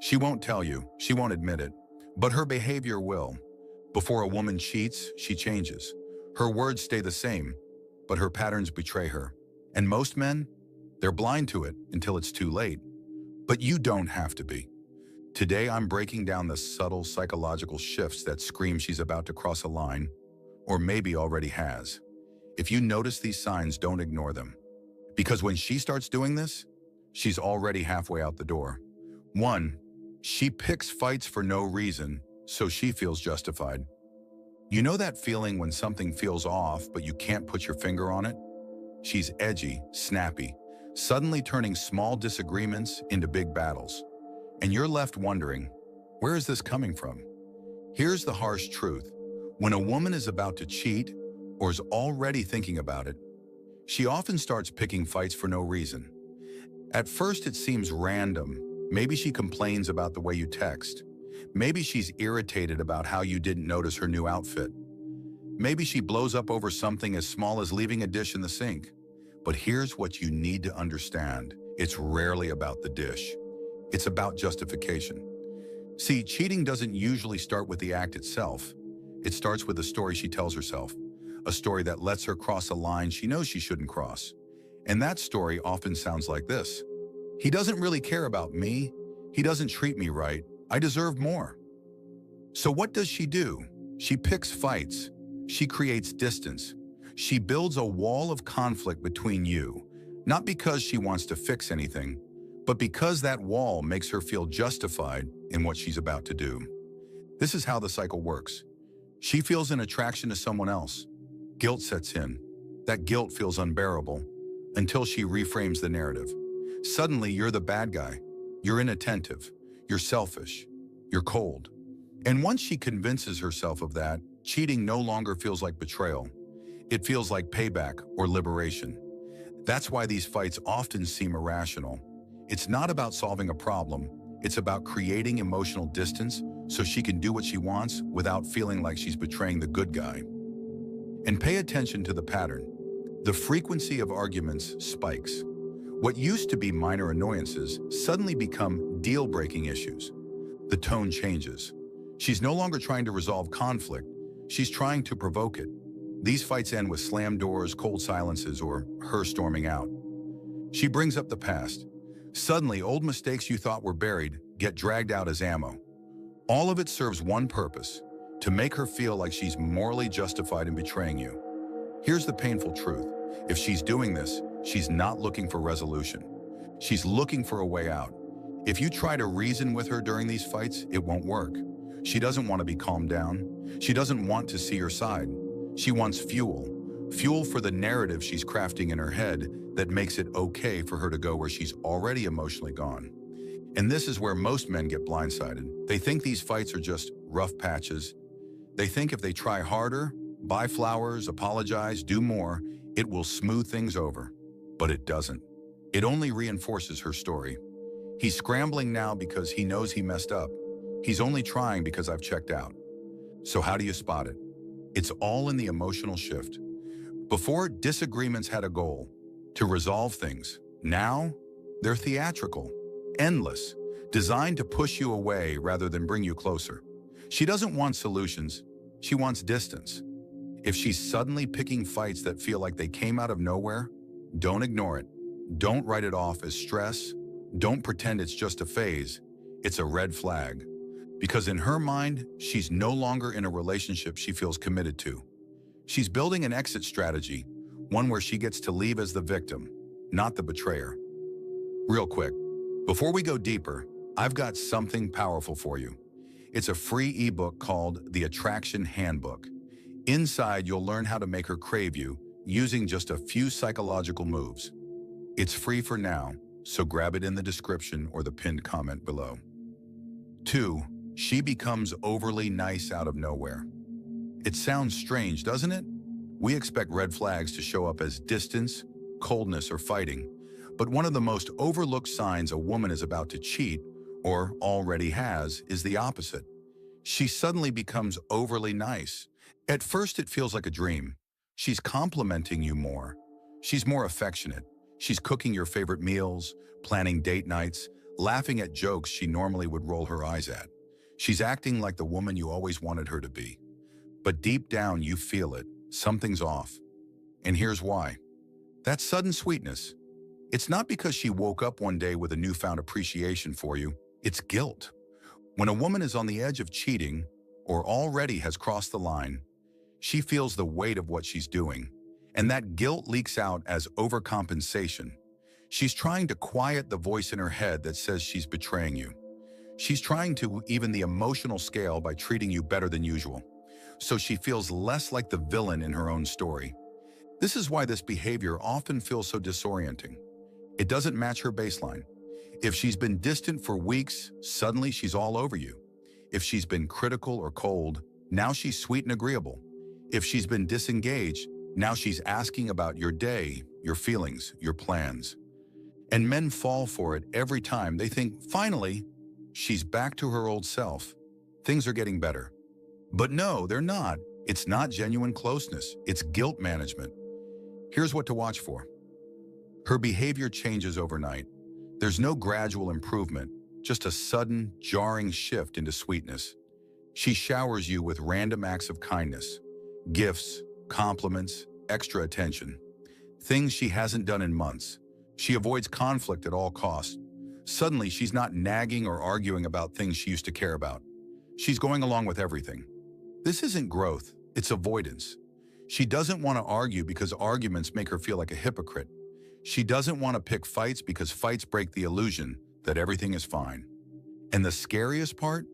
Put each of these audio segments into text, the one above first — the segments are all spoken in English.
She won't tell you, she won't admit it, but her behavior will. Before a woman cheats, she changes. Her words stay the same, but her patterns betray her. And most men, they're blind to it until it's too late. But you don't have to be. Today, I'm breaking down the subtle psychological shifts that scream she's about to cross a line, or maybe already has. If you notice these signs, don't ignore them. Because when she starts doing this, she's already halfway out the door. 1. She picks fights for no reason, so she feels justified. You know that feeling when something feels off, but you can't put your finger on it? She's edgy, snappy, suddenly turning small disagreements into big battles. And you're left wondering, where is this coming from? Here's the harsh truth. When a woman is about to cheat or is already thinking about it, she often starts picking fights for no reason. At first, it seems random. Maybe she complains about the way you text. Maybe she's irritated about how you didn't notice her new outfit. Maybe she blows up over something as small as leaving a dish in the sink. But here's what you need to understand. It's rarely about the dish. It's about justification. See, cheating doesn't usually start with the act itself. It starts with a story she tells herself, a story that lets her cross a line she knows she shouldn't cross. And that story often sounds like this. He doesn't really care about me. He doesn't treat me right. I deserve more. So what does she do? She picks fights. She creates distance. She builds a wall of conflict between you, not because she wants to fix anything, but because that wall makes her feel justified in what she's about to do. This is how the cycle works. She feels an attraction to someone else. Guilt sets in. That guilt feels unbearable until she reframes the narrative. Suddenly, you're the bad guy. You're inattentive. You're selfish. You're cold. And once she convinces herself of that, cheating no longer feels like betrayal. It feels like payback or liberation. That's why these fights often seem irrational. It's not about solving a problem. It's about creating emotional distance so she can do what she wants without feeling like she's betraying the good guy. And pay attention to the pattern. The frequency of arguments spikes. What used to be minor annoyances suddenly become deal-breaking issues. The tone changes. She's no longer trying to resolve conflict. She's trying to provoke it. These fights end with slammed doors, cold silences, or her storming out. She brings up the past. Suddenly, old mistakes you thought were buried get dragged out as ammo. All of it serves one purpose, to make her feel like she's morally justified in betraying you. Here's the painful truth. If she's doing this, she's not looking for resolution. She's looking for a way out. If you try to reason with her during these fights, it won't work. She doesn't want to be calmed down. She doesn't want to see your side. She wants fuel. Fuel for the narrative she's crafting in her head that makes it okay for her to go where she's already emotionally gone. And this is where most men get blindsided. They think these fights are just rough patches. They think if they try harder, buy flowers, apologize, do more, it will smooth things over. But it doesn't. It only reinforces her story. He's scrambling now because he knows he messed up. He's only trying because I've checked out. So how do you spot it? It's all in the emotional shift. Before, disagreements had a goal, to resolve things. Now, they're theatrical, endless, designed to push you away rather than bring you closer. She doesn't want solutions. She wants distance. If she's suddenly picking fights that feel like they came out of nowhere, don't ignore it. Don't write it off as stress. Don't pretend it's just a phase. It's a red flag. Because in her mind, she's no longer in a relationship she feels committed to. She's building an exit strategy, one where she gets to leave as the victim, not the betrayer. Real quick, before we go deeper, I've got something powerful for you. It's a free ebook called The Attraction Handbook. Inside, you'll learn how to make her crave you using just a few psychological moves. It's free for now, so grab it in the description or the pinned comment below. 2. She becomes overly nice out of nowhere. It sounds strange, doesn't it? We expect red flags to show up as distance, coldness, or fighting. But one of the most overlooked signs a woman is about to cheat, or already has, is the opposite. She suddenly becomes overly nice. At first, it feels like a dream. She's complimenting you more. She's more affectionate. She's cooking your favorite meals, planning date nights, laughing at jokes she normally would roll her eyes at. She's acting like the woman you always wanted her to be. But deep down, you feel it. Something's off. And here's why. That sudden sweetness. It's not because she woke up one day with a newfound appreciation for you. It's guilt. When a woman is on the edge of cheating or already has crossed the line, she feels the weight of what she's doing. And that guilt leaks out as overcompensation. She's trying to quiet the voice in her head that says she's betraying you. She's trying to even the emotional scale by treating you better than usual, so she feels less like the villain in her own story. This is why this behavior often feels so disorienting. It doesn't match her baseline. If she's been distant for weeks, suddenly she's all over you. If she's been critical or cold, now she's sweet and agreeable. If she's been disengaged, now she's asking about your day, your feelings, your plans. And men fall for it every time. They think, finally, she's back to her old self. Things are getting better. But no, they're not. It's not genuine closeness. It's guilt management. Here's what to watch for. Her behavior changes overnight. There's no gradual improvement, just a sudden, jarring shift into sweetness. She showers you with random acts of kindness, gifts, compliments, extra attention, things she hasn't done in months. She avoids conflict at all costs. Suddenly, she's not nagging or arguing about things she used to care about. She's going along with everything. This isn't growth, it's avoidance. She doesn't want to argue because arguments make her feel like a hypocrite. She doesn't want to pick fights because fights break the illusion that everything is fine. And the scariest part?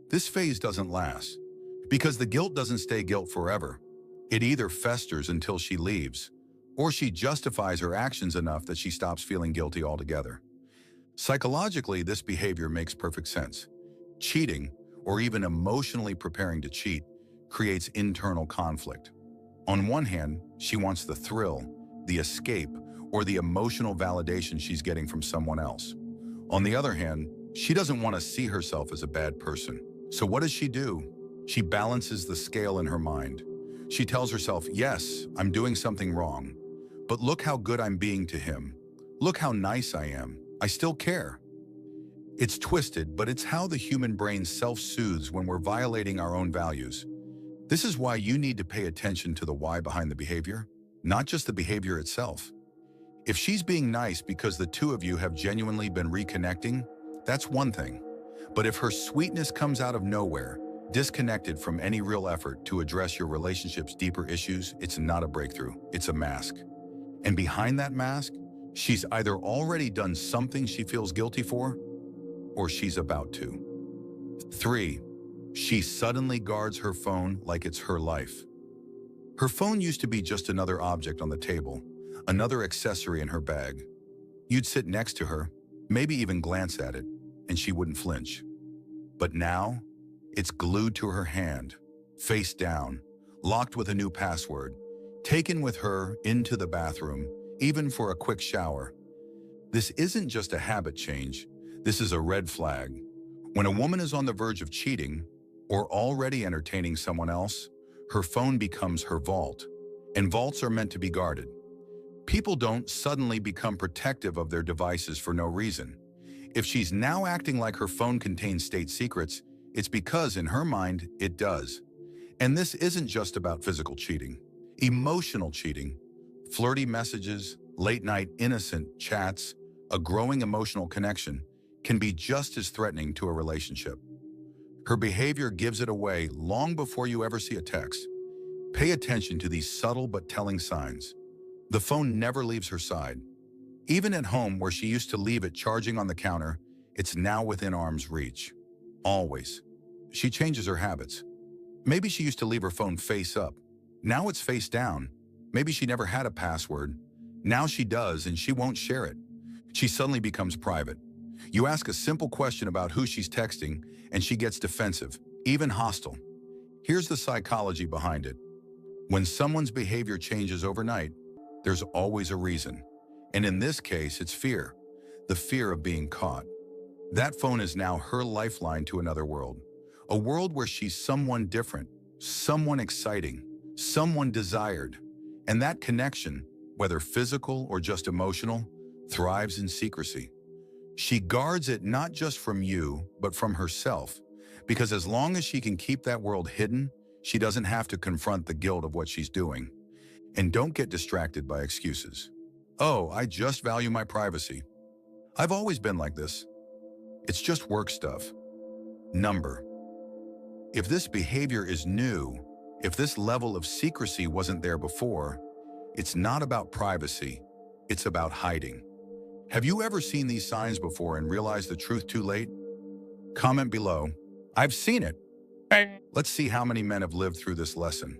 This phase doesn't last. Because the guilt doesn't stay guilt forever. It either festers until she leaves, or she justifies her actions enough that she stops feeling guilty altogether. Psychologically, this behavior makes perfect sense. Cheating, or even emotionally preparing to cheat, creates internal conflict. On one hand, she wants the thrill, the escape, or the emotional validation she's getting from someone else. On the other hand, she doesn't want to see herself as a bad person. So what does she do? She balances the scale in her mind. She tells herself, yes, I'm doing something wrong, but look how good I'm being to him. Look how nice I am. I still care. It's twisted, but it's how the human brain self-soothes when we're violating our own values. This is why you need to pay attention to the why behind the behavior, not just the behavior itself. If she's being nice because the two of you have genuinely been reconnecting, that's one thing. But if her sweetness comes out of nowhere, disconnected from any real effort to address your relationship's deeper issues, it's not a breakthrough, it's a mask. And behind that mask, she's either already done something she feels guilty for, or she's about to. 3. She suddenly guards her phone like it's her life. Her phone used to be just another object on the table, another accessory in her bag. You'd sit next to her, maybe even glance at it, and she wouldn't flinch. But now, it's glued to her hand, face down, locked with a new password, taken with her into the bathroom, even for a quick shower. This isn't just a habit change, this is a red flag. When a woman is on the verge of cheating, or already entertaining someone else, her phone becomes her vault, and vaults are meant to be guarded. People don't suddenly become protective of their devices for no reason. If she's now acting like her phone contains state secrets, it's because, in her mind, it does. And this isn't just about physical cheating. Emotional cheating, flirty messages, late-night innocent chats, a growing emotional connection, can be just as threatening to a relationship. Her behavior gives it away long before you ever see a text. Pay attention to these subtle but telling signs. The phone never leaves her side. Even at home, where she used to leave it charging on the counter, it's now within arm's reach. Always. She changes her habits. Maybe she used to leave her phone face up. Now it's face down. Maybe she never had a password. Now she does, and she won't share it. She suddenly becomes private. You ask a simple question about who she's texting, and she gets defensive, even hostile. Here's the psychology behind it. When someone's behavior changes overnight, there's always a reason. And in this case, it's fear. The fear of being caught. That phone is now her lifeline to another world. A world where she's someone different, someone exciting, someone desired. And that connection, whether physical or just emotional, thrives in secrecy. She guards it not just from you, but from herself, because as long as she can keep that world hidden, she doesn't have to confront the guilt of what she's doing. And don't get distracted by excuses. Oh, I just value my privacy. I've always been like this. It's just work stuff. Number. If this behavior is new, if this level of secrecy wasn't there before, it's not about privacy, it's about hiding. Have you ever seen these signs before and realized the truth too late? Comment below. I've seen it. Let's see how many men have lived through this lesson.